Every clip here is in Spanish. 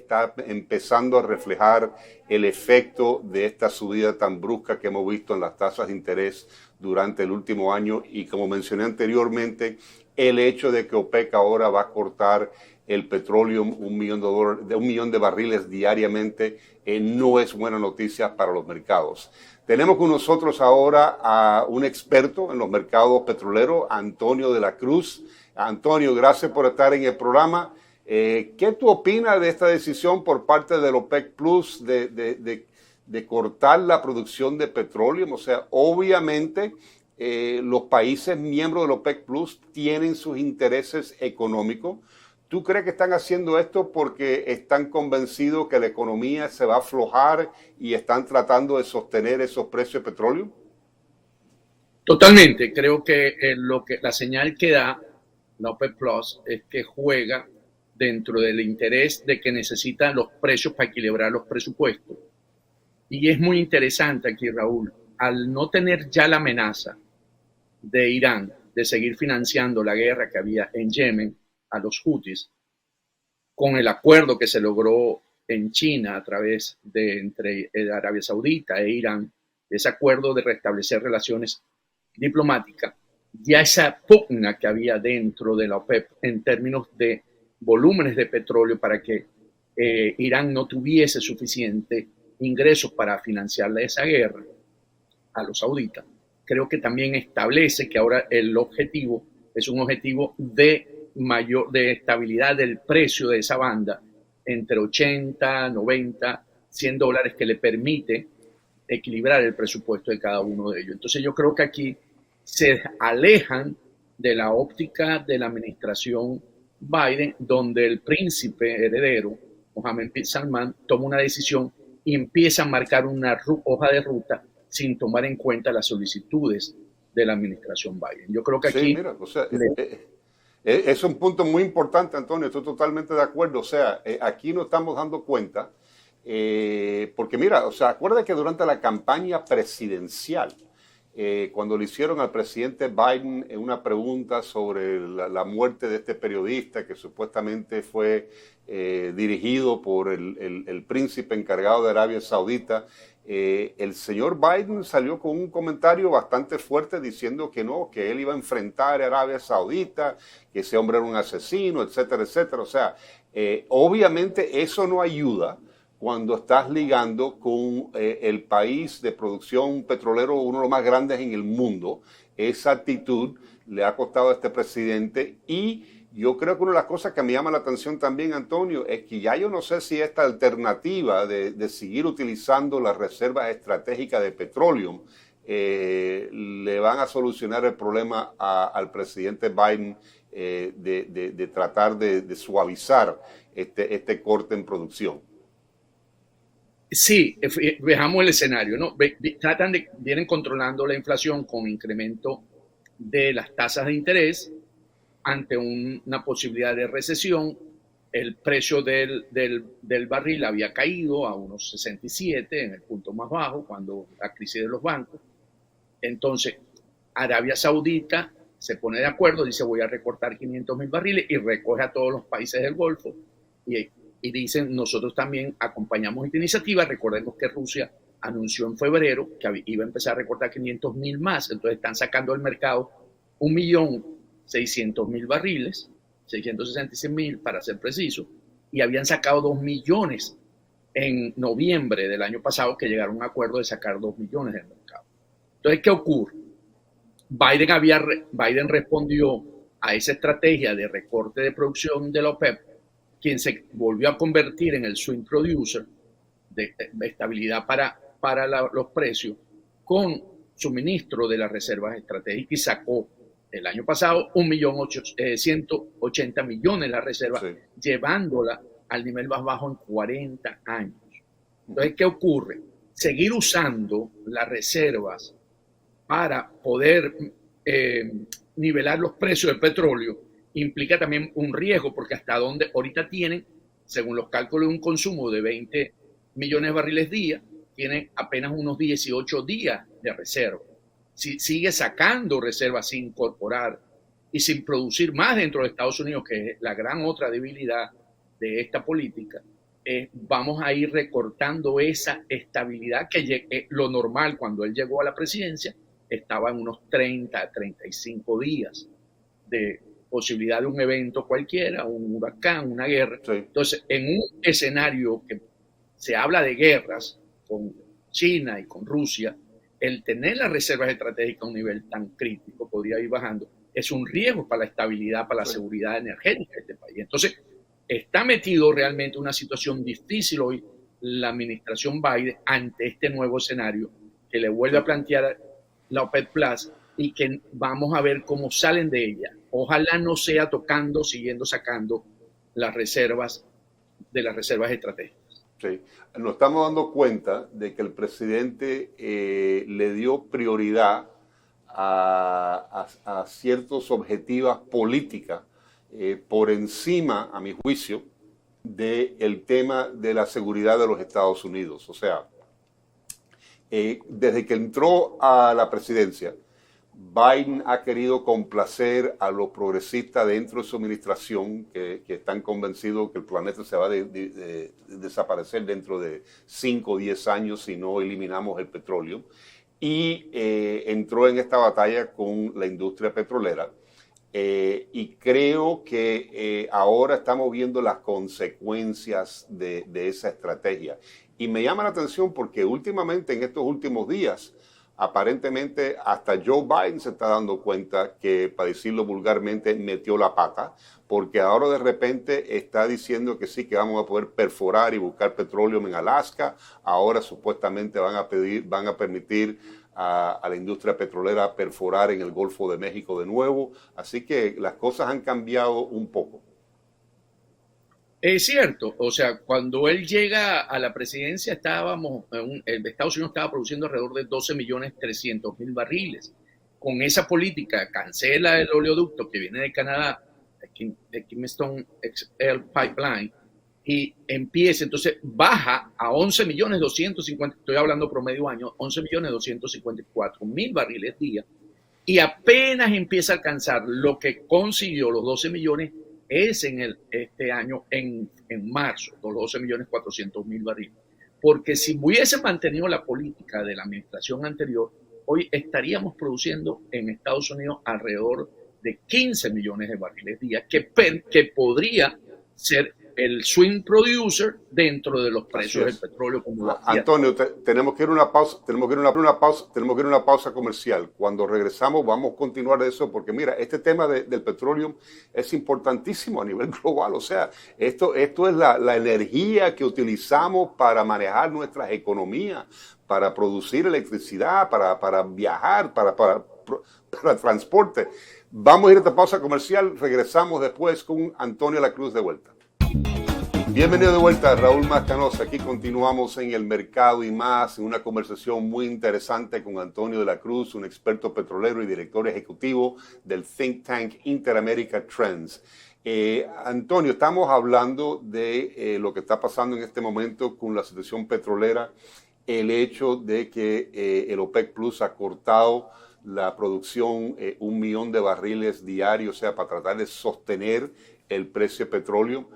está empezando a reflejar el efecto de esta subida tan brusca que hemos visto en las tasas de interés durante el último año y, como mencioné anteriormente, el hecho de que OPEC ahora va a cortar el petróleo $1 millón de $1 millón de barriles diariamente no es buena noticia para los mercados. Tenemos con nosotros ahora a un experto en los mercados petroleros, Antonio de la Cruz. Antonio, gracias por estar en el programa. ¿Qué tú opinas de esta decisión por parte del OPEC Plus de cortar la producción de petróleo? O sea, obviamente los países miembros del OPEC Plus tienen sus intereses económicos. ¿Tú crees que están haciendo esto porque están convencidos que la economía se va a aflojar y están tratando de sostener esos precios de petróleo? Totalmente. Creo que la señal que da la OPEC Plus es que juega dentro del interés de que necesitan los precios para equilibrar los presupuestos. Y es muy interesante aquí, Raúl, al no tener ya la amenaza de Irán de seguir financiando la guerra que había en Yemen a los Houthis, con el acuerdo que se logró en China a través de entre Arabia Saudita e Irán, ese acuerdo de restablecer relaciones diplomáticas, ya esa pugna que había dentro de la OPEP en términos de volúmenes de petróleo para que Irán no tuviese suficiente ingresos para financiar esa guerra a los sauditas, creo que también establece que ahora el objetivo es un objetivo de estabilidad del precio de esa banda entre 80, 90, $100 que le permite equilibrar el presupuesto de cada uno de ellos. Entonces yo creo que aquí se alejan de la óptica de la administración Biden, donde el príncipe heredero, Mohammed bin Salman, toma una decisión y empieza a marcar una hoja de ruta sin tomar en cuenta las solicitudes de la administración Biden. Yo creo que Sí, aquí mira, o sea, es un punto muy importante, Antonio, estoy totalmente de acuerdo. O sea, aquí nos estamos dando cuenta, porque mira, o sea, acuerda que durante la campaña presidencial, cuando le hicieron al presidente Biden una pregunta sobre la muerte de este periodista que supuestamente fue dirigido por el príncipe encargado de Arabia Saudita, el señor Biden salió con un comentario bastante fuerte diciendo que no, que él iba a enfrentar a Arabia Saudita, que ese hombre era un asesino, etcétera, etcétera. O sea, obviamente eso no ayuda cuando estás ligando con el país de producción petrolero, uno de los más grandes en el mundo. Esa actitud le ha costado a este presidente y yo creo que una de las cosas que me llama la atención también, Antonio, es que ya yo no sé si esta alternativa de seguir utilizando las reservas estratégicas de petróleo le van a solucionar el problema al presidente Biden de tratar de suavizar este corte en producción. sí, veamos el escenario, ¿no? Vienen controlando la inflación con incremento de las tasas de interés ante una posibilidad de recesión. El precio del barril había caído a unos 67 en el punto más bajo cuando la crisis de los bancos. Entonces, Arabia Saudita se pone de acuerdo, dice voy a recortar 500,000 barriles y recoge a todos los países del Golfo y dicen nosotros también acompañamos esta iniciativa. Recordemos que Rusia anunció en febrero que iba a empezar a recortar 500,000 más, entonces están sacando del mercado 1.600.000 barriles, 666.000 para ser preciso, y habían sacado 2 millones en noviembre del año pasado, que llegaron a un acuerdo de sacar 2 millones del mercado. Entonces, ¿qué ocurre? Biden respondió a esa estrategia de recorte de producción de la OPEP, quien se volvió a convertir en el swing producer de estabilidad para los precios, con suministro de las reservas estratégicas, y sacó el año pasado 1.180.000.000 la reserva, sí, llevándola al nivel más bajo en 40 años. Entonces, ¿qué ocurre? Seguir usando las reservas para poder nivelar los precios del petróleo implica también un riesgo, porque hasta donde ahorita tienen, según los cálculos, un consumo de 20 millones de barriles día, tienen apenas unos 18 días de reserva. Si sigue sacando reservas sin incorporar y sin producir más dentro de Estados Unidos, que es la gran otra debilidad de esta política, vamos a ir recortando esa estabilidad que lo normal cuando él llegó a la presidencia estaba en unos 30 a 35 días de posibilidad de un evento cualquiera, un huracán, una guerra. Sí. Entonces, en un escenario que se habla de guerras con China y con Rusia, el tener las reservas estratégicas a un nivel tan crítico, podría ir bajando, es un riesgo para la estabilidad, para la seguridad energética de este país. Entonces, está metido realmente en una situación difícil hoy la administración Biden ante este nuevo escenario que le vuelve a plantear la OPEC Plus y que vamos a ver cómo salen de ella. Ojalá no sea tocando, siguiendo sacando las reservas de las reservas estratégicas. Sí, nos estamos dando cuenta de que el presidente le dio prioridad a ciertos objetivos políticas por encima, a mi juicio, del tema de la seguridad de los Estados Unidos. O sea, desde que entró a la presidencia, Biden ha querido complacer a los progresistas dentro de su administración que están convencidos que el planeta se va a desaparecer dentro de 5 o 10 años si no eliminamos el petróleo. Y entró en esta batalla con la industria petrolera. Y creo que ahora estamos viendo las consecuencias de esa estrategia. Y me llama la atención porque últimamente, en estos últimos días, aparentemente hasta Joe Biden se está dando cuenta que, para decirlo vulgarmente, metió la pata, porque ahora de repente está diciendo que sí, que vamos a poder perforar y buscar petróleo en Alaska. Ahora supuestamente van a permitir a la industria petrolera perforar en el Golfo de México de nuevo. Así que las cosas han cambiado un poco. Es cierto, o sea, cuando él llega a la presidencia Estados Unidos estaba produciendo alrededor de 12.300.000 barriles. Con esa política cancela el oleoducto que viene de Canadá, de Keystone XL Pipeline, y empieza, entonces baja a 11.250.000, estoy hablando promedio año, 11.254.000 barriles día, y apenas empieza a alcanzar lo que consiguió los 12 millones es este año en marzo, los 12.400.000 barriles. Porque si hubiese mantenido la política de la administración anterior, hoy estaríamos produciendo en Estados Unidos alrededor de 15 millones de barriles día, que podría ser el swing producer dentro de los precios del petróleo. Como Antonio, tenemos que ir a una pausa comercial. Cuando regresamos vamos a continuar eso, porque mira, este tema del petróleo es importantísimo a nivel global. O sea, esto es la energía que utilizamos para manejar nuestras economías, para producir electricidad, para viajar, para transporte. Vamos a ir a esta pausa comercial, regresamos después con Antonio La Cruz de vuelta. Bienvenido de vuelta, Raúl Mascanosa. Aquí continuamos en El Mercado y Más, en una conversación muy interesante con Antonio de la Cruz, un experto petrolero y director ejecutivo del think tank Interamerica Trends. Antonio, estamos hablando de lo que está pasando en este momento con la situación petrolera, el hecho de que el OPEC Plus ha cortado la producción 1 millón de barriles diarios, o sea, para tratar de sostener el precio de petróleo.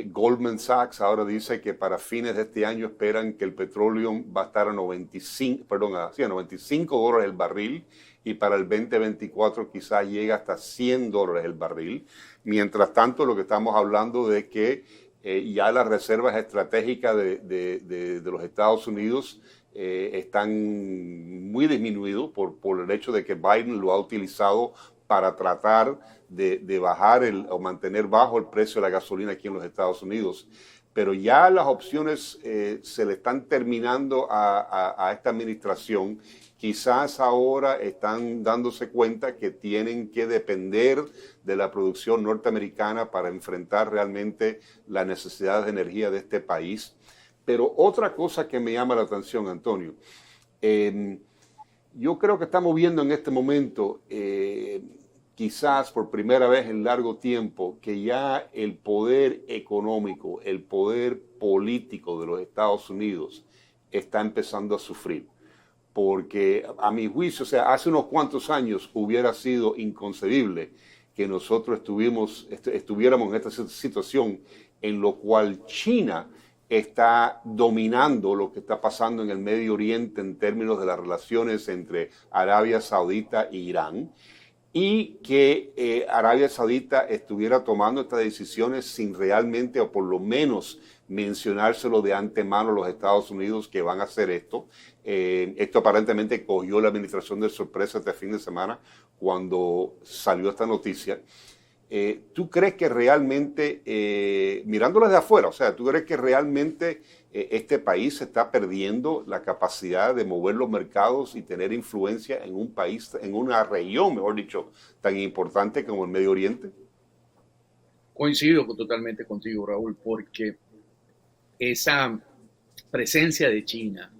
Goldman Sachs ahora dice que para fines de este año esperan que el petróleo va a estar a $95 el barril, y para el 2024 quizás llegue hasta $100 el barril. Mientras tanto, lo que estamos hablando de que ya las reservas estratégicas de los Estados Unidos están muy disminuidos por el hecho de que Biden lo ha utilizado para tratar de bajar o mantener bajo el precio de la gasolina aquí en los Estados Unidos. Pero ya las opciones se le están terminando a esta administración. Quizás ahora están dándose cuenta que tienen que depender de la producción norteamericana para enfrentar realmente las necesidades de energía de este país. Pero otra cosa que me llama la atención, Antonio, yo creo que estamos viendo en este momento, quizás por primera vez en largo tiempo, que ya el poder económico, el poder político de los Estados Unidos está empezando a sufrir. Porque a mi juicio, o sea, hace unos cuantos años hubiera sido inconcebible que nosotros estuviéramos en esta situación en lo cual China está dominando lo que está pasando en el Medio Oriente en términos de las relaciones entre Arabia Saudita e Irán, y que Arabia Saudita estuviera tomando estas decisiones sin realmente, o por lo menos mencionárselo de antemano a los Estados Unidos que van a hacer esto. Esto aparentemente cogió la administración de sorpresa este fin de semana cuando salió esta noticia. ¿Tú crees que realmente, mirándolas de afuera, o sea, tú crees que realmente este país está perdiendo la capacidad de mover los mercados y tener influencia en un país, en una región, mejor dicho, tan importante como el Medio Oriente? Coincido totalmente contigo, Raúl, porque esa presencia de China,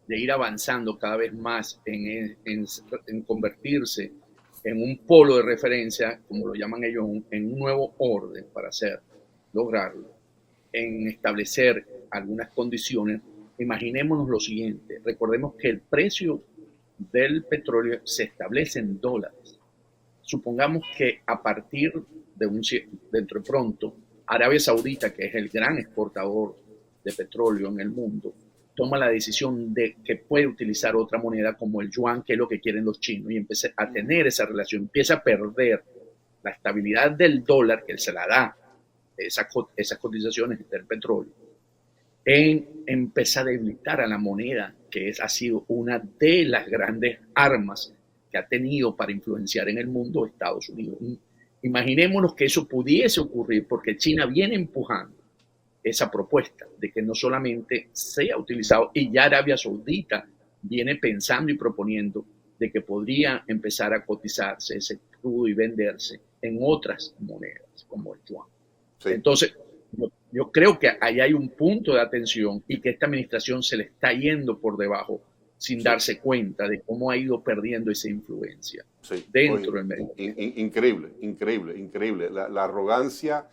de ir avanzando cada vez más en convertirse en un polo de referencia, como lo llaman ellos, en un nuevo orden para lograrlo, en establecer algunas condiciones. Imaginémonos lo siguiente, recordemos que el precio del petróleo se establece en dólares. Supongamos que a partir dentro de pronto, Arabia Saudita, que es el gran exportador de petróleo en el mundo, toma la decisión de que puede utilizar otra moneda como el yuan, que es lo que quieren los chinos, y empieza a tener esa relación, empieza a perder la estabilidad del dólar que se la da esas cotizaciones del petróleo, empezar a debilitar a la moneda, que ha sido una de las grandes armas que ha tenido para influenciar en el mundo Estados Unidos. Imaginémonos que eso pudiese ocurrir porque China viene empujando esa propuesta de que no solamente sea utilizado, y ya Arabia Saudita viene pensando y proponiendo de que podría empezar a cotizarse ese crudo y venderse en otras monedas como el yuan. Sí. Entonces, yo creo que ahí hay un punto de atención y que esta administración se le está yendo por debajo sin darse cuenta de cómo ha ido perdiendo esa influencia dentro del medio. Increíble. La arrogancia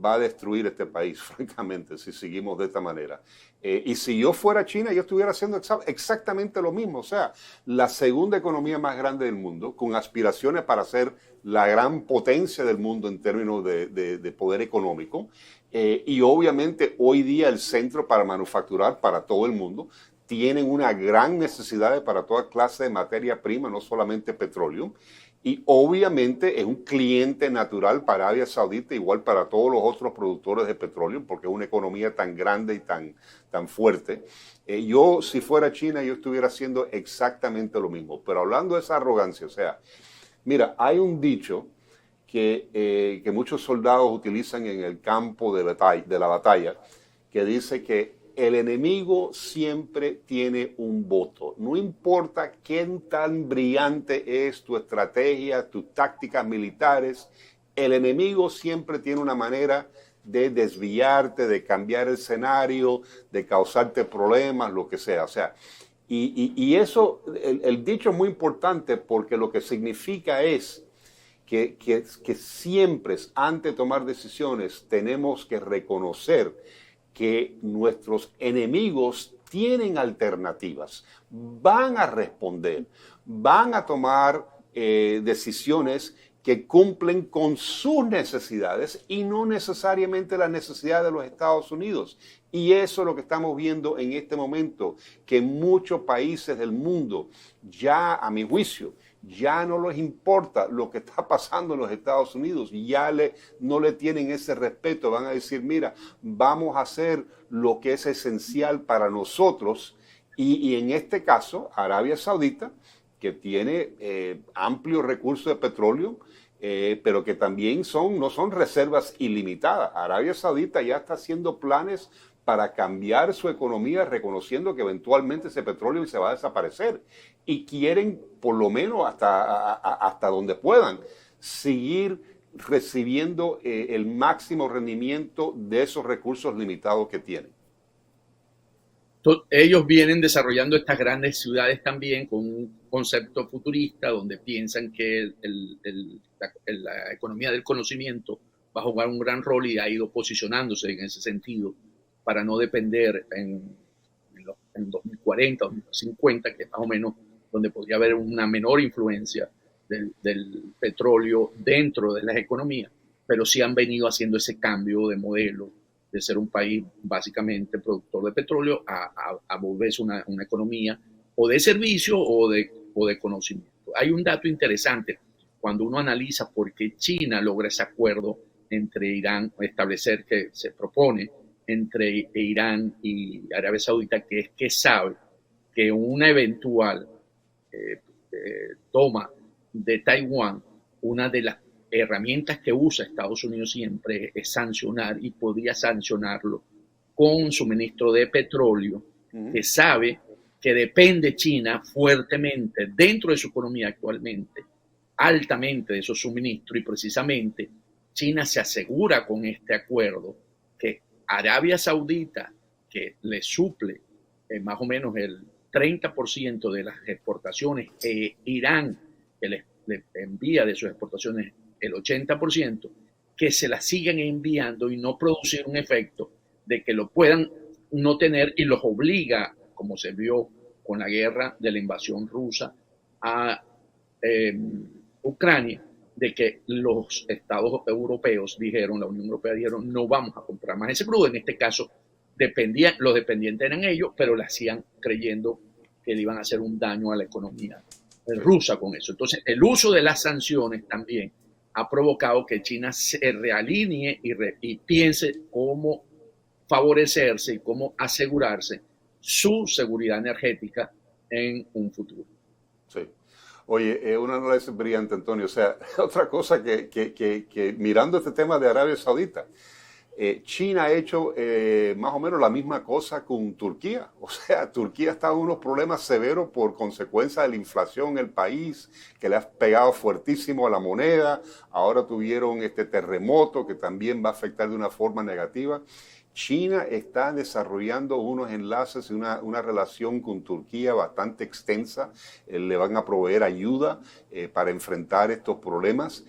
va a destruir este país, francamente, si seguimos de esta manera. Y si yo fuera China, yo estuviera haciendo exactamente lo mismo. O sea, la segunda economía más grande del mundo, con aspiraciones para ser la gran potencia del mundo en términos de poder económico. Y obviamente hoy día el centro para manufacturar para todo el mundo. Tienen una gran necesidad para toda clase de materia prima, no solamente petróleo. Y obviamente es un cliente natural para Arabia Saudita, igual para todos los otros productores de petróleo, porque es una economía tan grande y tan fuerte. Yo, si fuera China, yo estuviera haciendo exactamente lo mismo. Pero hablando de esa arrogancia, o sea, mira, hay un dicho que muchos soldados utilizan en el campo de la batalla, que dice que el enemigo siempre tiene un voto. No importa qué tan brillante es tu estrategia, tus tácticas militares, el enemigo siempre tiene una manera de desviarte, de cambiar el escenario, de causarte problemas, lo que sea. O sea, y eso, el dicho es muy importante porque lo que significa es que siempre, antes de tomar decisiones, tenemos que reconocer que nuestros enemigos tienen alternativas, van a responder, van a tomar decisiones que cumplen con sus necesidades y no necesariamente las necesidades de los Estados Unidos. Y eso es lo que estamos viendo en este momento, que muchos países del mundo ya, a mi juicio, ya no les importa lo que está pasando en los Estados Unidos, ya no le tienen ese respeto, van a decir, mira, vamos a hacer lo que es esencial para nosotros, y en este caso, Arabia Saudita, que tiene amplios recursos de petróleo, pero que también no son reservas ilimitadas. Arabia Saudita ya está haciendo planes para cambiar su economía, reconociendo que eventualmente ese petróleo se va a desaparecer. Y quieren, por lo menos hasta donde puedan, seguir recibiendo el máximo rendimiento de esos recursos limitados que tienen. Ellos vienen desarrollando estas grandes ciudades también con un concepto futurista donde piensan que la economía del conocimiento va a jugar un gran rol y ha ido posicionándose en ese sentido para no depender en 2040 o 2050, que es más o menos donde podría haber una menor influencia del petróleo dentro de las economías, pero sí han venido haciendo ese cambio de modelo de ser un país básicamente productor de petróleo a volverse una economía o de servicio o de conocimiento. Hay un dato interesante cuando uno analiza por qué China logra ese acuerdo entre Irán, establecer que se propone entre Irán y Arabia Saudita, que es que sabe que una eventual toma de Taiwán, una de las herramientas que usa Estados Unidos siempre es sancionar, y podría sancionarlo con suministro de petróleo, que sabe que depende China fuertemente dentro de su economía actualmente, altamente de esos suministros, y precisamente China se asegura con este acuerdo que Arabia Saudita, que le suple más o menos el 30% de las exportaciones, Irán, que le envía de sus exportaciones el 80%, que se las siguen enviando y no producir un efecto de que lo puedan no tener, y los obliga, como se vio con la guerra de la invasión rusa a Ucrania, de que los estados europeos dijeron, la Unión Europea dijeron, no vamos a comprar más ese crudo. En este caso, los dependientes eran ellos, pero le hacían creyendo que le iban a hacer un daño a la economía rusa con eso. Entonces, el uso de las sanciones también ha provocado que China se realinee y piense cómo favorecerse y cómo asegurarse su seguridad energética en un futuro. Sí. Oye, un análisis brillante, Antonio. O sea, otra cosa que mirando este tema de Arabia Saudita, China ha hecho más o menos la misma cosa con Turquía. O sea, Turquía está en unos problemas severos por consecuencia de la inflación en el país, que le ha pegado fuertísimo a la moneda. Ahora tuvieron este terremoto que también va a afectar de una forma negativa. China está desarrollando unos enlaces y una relación con Turquía bastante extensa. Le van a proveer ayuda para enfrentar estos problemas.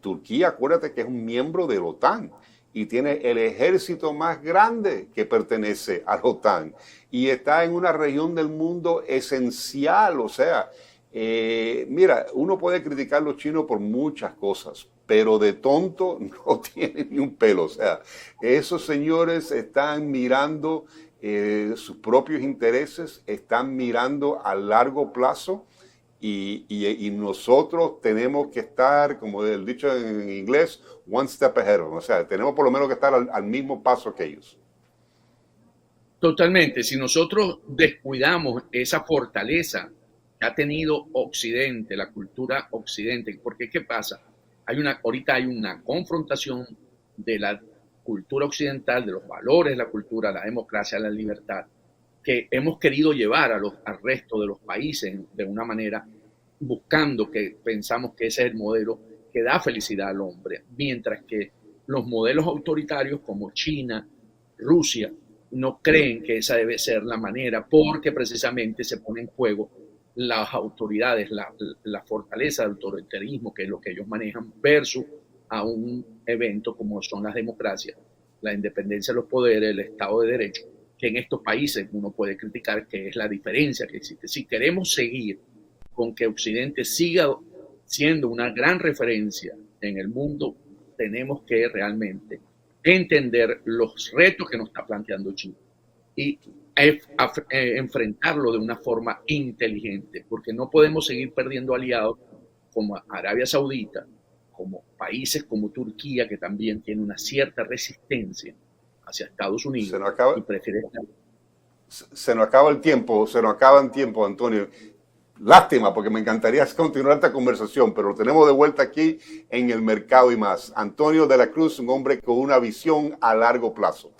Turquía, acuérdate que es un miembro de la OTAN y tiene el ejército más grande que pertenece a la OTAN y está en una región del mundo esencial. O sea, mira, uno puede criticar a los chinos por muchas cosas, pero de tonto no tiene ni un pelo. O sea, esos señores están mirando sus propios intereses, están mirando a largo plazo, y nosotros tenemos que estar, como el dicho en inglés, one step ahead. O sea, tenemos por lo menos que estar al mismo paso que ellos. Totalmente. Si nosotros descuidamos esa fortaleza que ha tenido Occidente, la cultura Occidente, porque ¿qué pasa? Ahorita hay una confrontación de la cultura occidental, de los valores de la cultura, la democracia, la libertad, que hemos querido llevar al resto de los países de una manera, buscando que pensamos que ese es el modelo que da felicidad al hombre, mientras que los modelos autoritarios como China, Rusia, no creen que esa debe ser la manera, porque precisamente se pone en juego las autoridades, la fortaleza del autoritarismo, que es lo que ellos manejan, versus a un evento como son las democracias, la independencia de los poderes, el Estado de Derecho, que en estos países uno puede criticar, que es la diferencia que existe. Si queremos seguir con que Occidente siga siendo una gran referencia en el mundo, tenemos que realmente entender los retos que nos está planteando China y enfrentarlo de una forma inteligente, porque no podemos seguir perdiendo aliados como Arabia Saudita, como países como Turquía, que también tiene una cierta resistencia hacia Estados Unidos. Y prefiere estar. Se nos acaba el tiempo, Antonio. Lástima, porque me encantaría continuar esta conversación, pero lo tenemos de vuelta aquí en El Mercado y Más. Antonio de la Cruz, un hombre con una visión a largo plazo.